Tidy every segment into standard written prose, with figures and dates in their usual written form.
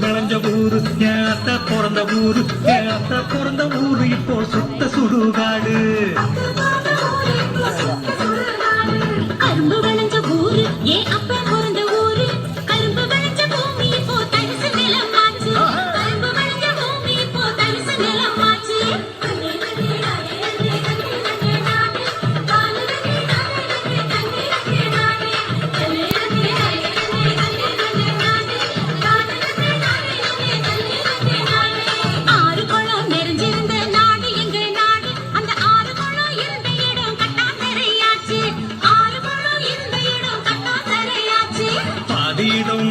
விளைஞ்ச ஊரு ஏத்த பிறந்த ஊரு இப்போ சுத்த சுடுகாடு. கரும்பு விளைஞ்ச ஊரு ஏன் அப்ப பிறந்த ஊரு கரும்பு விளைஞ்ச பூமி இப்போ தரிசு நிலமாச்சு. கரும்பு விளைஞ்ச பூமி இப்போ தரிசு நிலமாச்சு.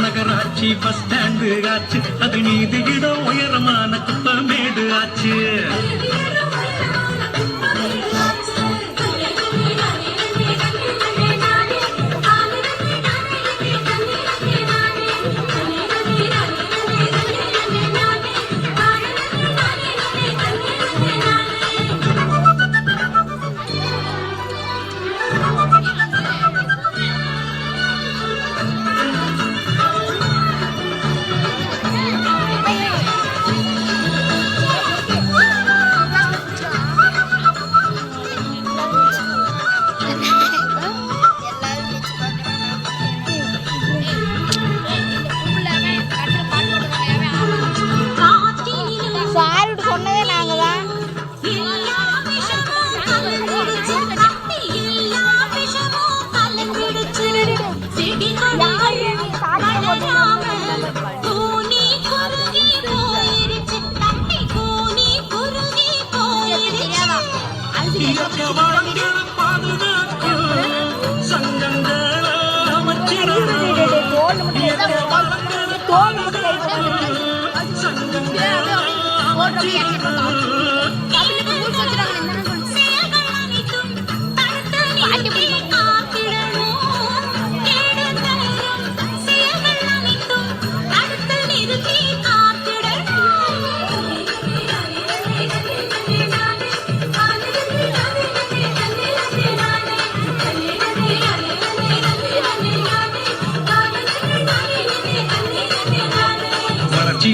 நகராட்சி பஸ் ஸ்டாண்டு ஆச்சு, அது நீதி இடம் உயரமான குப்பமேடு ஆச்சு.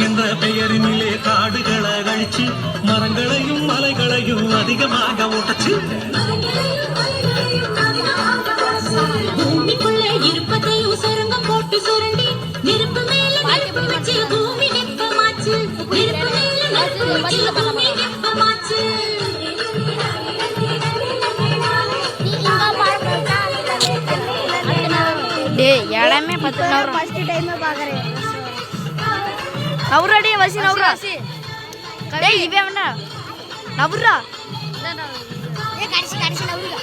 என்ற பெயரினிலே காடுகளை அழிச்சு மரங்களையும் மலைகளையும் அதிகமாக ஓட்டச்சு. பூமிக்குள்ள இருப்பதையும் சுரங்கம் போட்டு சுரண்டி நெருப்பு மேல நெருப்பு வச்சு பூமி வெப்பமாச்சு. நெருப்பு மேல நெருப்பு வச்சு பூமி வெப்பமாச்சு. எல்லாமே 10 நாள் ஃபர்ஸ்ட் டைம் பாக்குறேன். நவுறாடி வசி நவுறா டேய் இவே வேணா நவுறா ஏ கடைசி நவுறா